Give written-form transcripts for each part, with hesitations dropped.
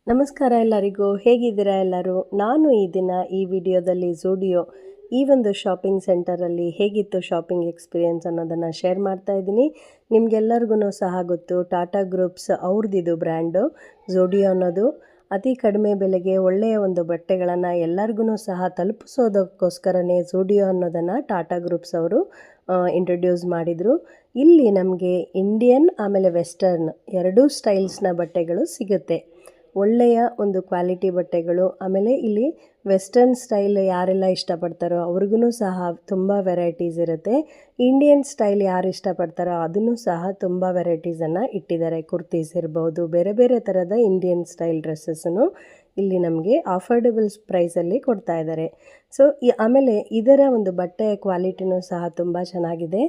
ನಮಸ್ಕಾರ ಎಲ್ಲರಿಗೂ, ಹೇಗಿದ್ದೀರಾ ಎಲ್ಲರೂ? ನಾನು ಈ ದಿನ ಈ ವಿಡಿಯೋದಲ್ಲಿ ಝೂಡಿಯೋ ಈ ಒಂದು ಶಾಪಿಂಗ್ ಸೆಂಟರಲ್ಲಿ ಹೇಗಿತ್ತು ಶಾಪಿಂಗ್ ಎಕ್ಸ್ಪೀರಿಯೆನ್ಸ್ ಅನ್ನೋದನ್ನು ಶೇರ್ ಮಾಡ್ತಾ ಇದ್ದೀನಿ. ನಿಮಗೆಲ್ಲರಿಗೂ ಸಹ ಗೊತ್ತು, ಟಾಟಾ ಗ್ರೂಪ್ಸ್ ಅವ್ರದ್ದಿದು ಬ್ರ್ಯಾಂಡು ಝೂಡಿಯೋ ಅನ್ನೋದು. ಅತಿ ಕಡಿಮೆ ಬೆಲೆಗೆ ಒಳ್ಳೆಯ ಒಂದು ಬಟ್ಟೆಗಳನ್ನು ಎಲ್ಲರಿಗೂ ಸಹ ತಲುಪಿಸೋದಕ್ಕೋಸ್ಕರನೇ ಝೂಡಿಯೋ ಅನ್ನೋದನ್ನು ಟಾಟಾ ಗ್ರೂಪ್ಸ್ ಅವರು ಇಂಟ್ರೊಡ್ಯೂಸ್ ಮಾಡಿದರು. ಇಲ್ಲಿ ನಮಗೆ ಇಂಡಿಯನ್ ಆಮೇಲೆ ವೆಸ್ಟರ್ನ್ ಎರಡೂ ಸ್ಟೈಲ್ಸ್ನ ಬಟ್ಟೆಗಳು ಸಿಗುತ್ತೆ. ಒಳ್ಳೆಯ ಒಂದು ಕ್ವಾಲಿಟಿ ಬಟ್ಟೆಗಳು. ಆಮೇಲೆ ಇಲ್ಲಿ ವೆಸ್ಟರ್ನ್ ಸ್ಟೈಲ್ ಯಾರೆಲ್ಲ ಇಷ್ಟಪಡ್ತಾರೋ ಅವ್ರಿಗೂ ಸಹ ತುಂಬ ವೆರೈಟೀಸ್ ಇರುತ್ತೆ. ಇಂಡಿಯನ್ ಸ್ಟೈಲ್ ಯಾರು ಇಷ್ಟಪಡ್ತಾರೋ ಅದನ್ನು ಸಹ ತುಂಬ ವೆರೈಟೀಸನ್ನು ಇಟ್ಟಿದ್ದಾರೆ. ಕುರ್ತೀಸ್ ಇರ್ಬೋದು, ಬೇರೆ ಬೇರೆ ಥರದ ಇಂಡಿಯನ್ ಸ್ಟೈಲ್ ಡ್ರೆಸ್ಸಸ್ಸನ್ನು ಇಲ್ಲಿ ನಮಗೆ ಅಫೋರ್ಡೆಬಲ್ ಪ್ರೈಸಲ್ಲಿ ಕೊಡ್ತಾ ಇದ್ದಾರೆ. ಸೊ ಆಮೇಲೆ ಇದರ ಒಂದು ಬಟ್ಟೆಯ ಕ್ವಾಲಿಟಿನೂ ಸಹ ತುಂಬ ಚೆನ್ನಾಗಿದೆ.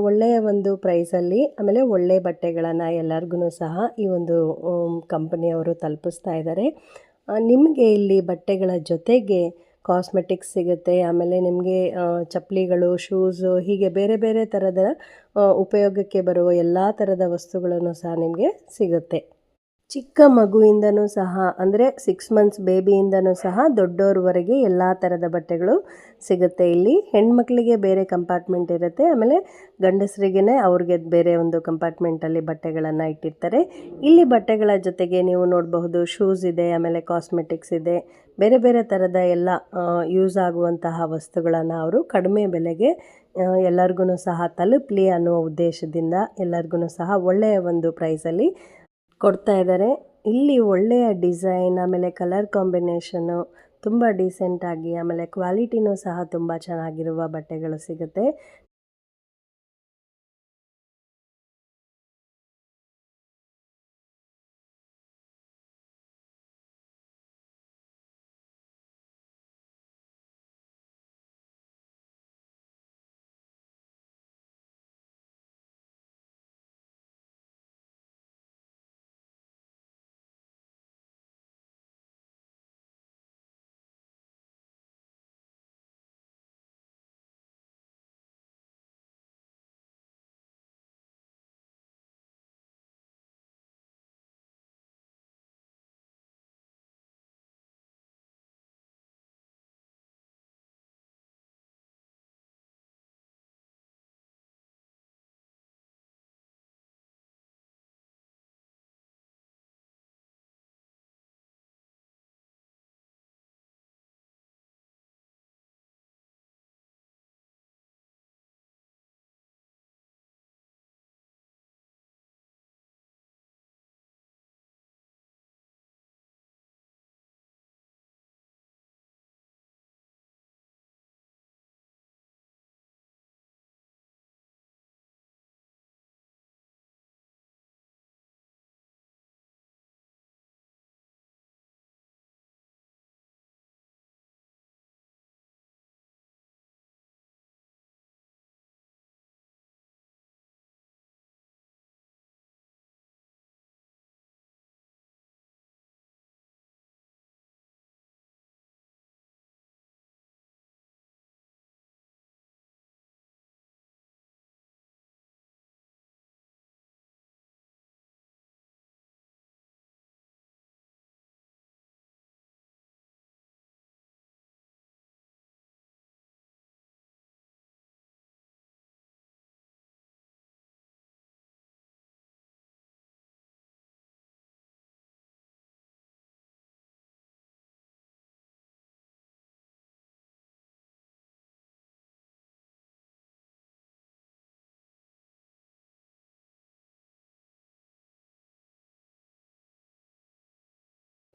ಒಳ್ಳೆಯ ಒಂದು ಪ್ರೈಸಲ್ಲಿ ಆಮೇಲೆ ಒಳ್ಳೆಯ ಬಟ್ಟೆಗಳನ್ನು ಎಲ್ಲರಿಗೂ ಸಹ ಈ ಒಂದು ಕಂಪನಿಯವರು ತಲುಪಿಸ್ತಾ ಇದ್ದಾರೆ. ನಿಮಗೆ ಇಲ್ಲಿ ಬಟ್ಟೆಗಳ ಜೊತೆಗೆ ಕಾಸ್ಮೆಟಿಕ್ಸ್ ಸಿಗುತ್ತೆ. ಆಮೇಲೆ ನಿಮಗೆ ಚಪ್ಪಲಿಗಳು, ಶೂಸು, ಹೀಗೆ ಬೇರೆ ಬೇರೆ ಥರದ ಉಪಯೋಗಕ್ಕೆ ಬರುವ ಎಲ್ಲ ಥರದ ವಸ್ತುಗಳನ್ನು ಸಹ ನಿಮಗೆ ಸಿಗುತ್ತೆ. ಚಿಕ್ಕ ಮಗುವಿಂದನೂ ಸಹ ಅಂದರೆ 6 ಮಂತ್ಸ್ ಬೇಬಿಯಿಂದನೂ ಸಹ ದೊಡ್ಡೋರ್ವರೆಗೆ ಎಲ್ಲ ಥರದ ಬಟ್ಟೆಗಳು ಸಿಗುತ್ತೆ. ಇಲ್ಲಿ ಹೆಣ್ಮಕ್ಳಿಗೆ ಬೇರೆ ಕಂಪಾರ್ಟ್ಮೆಂಟ್ ಇರುತ್ತೆ, ಆಮೇಲೆ ಗಂಡಸರಿಗೇ ಅವ್ರಿಗೆ ಬೇರೆ ಒಂದು ಕಂಪಾರ್ಟ್ಮೆಂಟಲ್ಲಿ ಬಟ್ಟೆಗಳನ್ನು ಇಟ್ಟಿರ್ತಾರೆ. ಇಲ್ಲಿ ಬಟ್ಟೆಗಳ ಜೊತೆಗೆ ನೀವು ನೋಡಬಹುದು ಶೂಸ್ ಇದೆ, ಆಮೇಲೆ ಕಾಸ್ಮೆಟಿಕ್ಸ್ ಇದೆ, ಬೇರೆ ಬೇರೆ ಥರದ ಎಲ್ಲ ಯೂಸ್ ಆಗುವಂತಹ ವಸ್ತುಗಳನ್ನು ಅವರು ಕಡಿಮೆ ಬೆಲೆಗೆ ಎಲ್ಲರಿಗೂ ಸಹ ತಲುಪಲಿ ಅನ್ನುವ ಉದ್ದೇಶದಿಂದ ಎಲ್ಲರಿಗೂ ಸಹ ಒಳ್ಳೆಯ ಒಂದು ಪ್ರೈಸಲ್ಲಿ ಕೊಡ್ತಾ ಇದ್ದಾರೆ. ಇಲ್ಲಿ ಒಳ್ಳೆಯ ಡಿಸೈನ್ ಆಮೇಲೆ ಕಲರ್ ಕಾಂಬಿನೇಷನ್ನು ತುಂಬ ಡೀಸೆಂಟಾಗಿ, ಆಮೇಲೆ ಕ್ವಾಲಿಟಿನೂ ಸಹ ತುಂಬ ಚೆನ್ನಾಗಿರುವ ಬಟ್ಟೆಗಳು ಸಿಗುತ್ತೆ.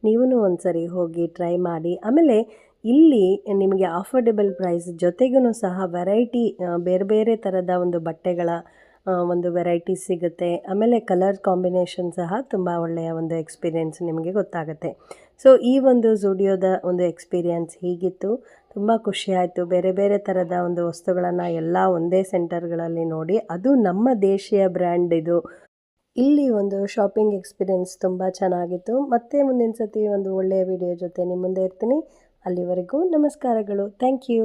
ನೀವೂ ಒಂದ್ಸರಿ ಹೋಗಿ ಟ್ರೈ ಮಾಡಿ. ಆಮೇಲೆ ಇಲ್ಲಿ ನಿಮಗೆ ಅಫೋರ್ಡೆಬಲ್ ಪ್ರೈಸ್ ಜೊತೆಗೂ ಸಹ ವೆರೈಟಿ ಬೇರೆ ಬೇರೆ ಥರದ ಒಂದು ಬಟ್ಟೆಗಳ ಒಂದು ವೆರೈಟೀಸ್ ಸಿಗುತ್ತೆ. ಆಮೇಲೆ ಕಲರ್ ಕಾಂಬಿನೇಷನ್ ಸಹ ತುಂಬ ಒಳ್ಳೆಯ ಒಂದು ಎಕ್ಸ್ಪೀರಿಯೆನ್ಸ್ ನಿಮಗೆ ಗೊತ್ತಾಗುತ್ತೆ. ಸೊ ಈ ಒಂದು ಝೂಡಿಯೋದ ಒಂದು ಎಕ್ಸ್ಪೀರಿಯೆನ್ಸ್ ಹೀಗಿತ್ತು. ತುಂಬ ಖುಷಿಯಾಯಿತು. ಬೇರೆ ಬೇರೆ ಥರದ ಒಂದು ವಸ್ತುಗಳನ್ನು ಎಲ್ಲ ಒಂದೇ ಸೆಂಟರ್ಗಳಲ್ಲಿ ನೋಡಿ, ಅದು ನಮ್ಮ ದೇಶೀಯ ಬ್ರ್ಯಾಂಡ್ ಇದು. ಇಲ್ಲಿ ಒಂದು ಶಾಪಿಂಗ್ ಎಕ್ಸ್ಪೀರಿಯೆನ್ಸ್ ತುಂಬ ಚೆನ್ನಾಗಿತ್ತು. ಮತ್ತೆ ಮುಂದಿನ ಸತಿ ಒಂದು ಒಳ್ಳೆಯ ವಿಡಿಯೋ ಜೊತೆ ನಿಮ್ಮ ಮುಂದೆ ಇರ್ತೀನಿ. ಅಲ್ಲಿವರೆಗೂ ನಮಸ್ಕಾರಗಳು. Thank you.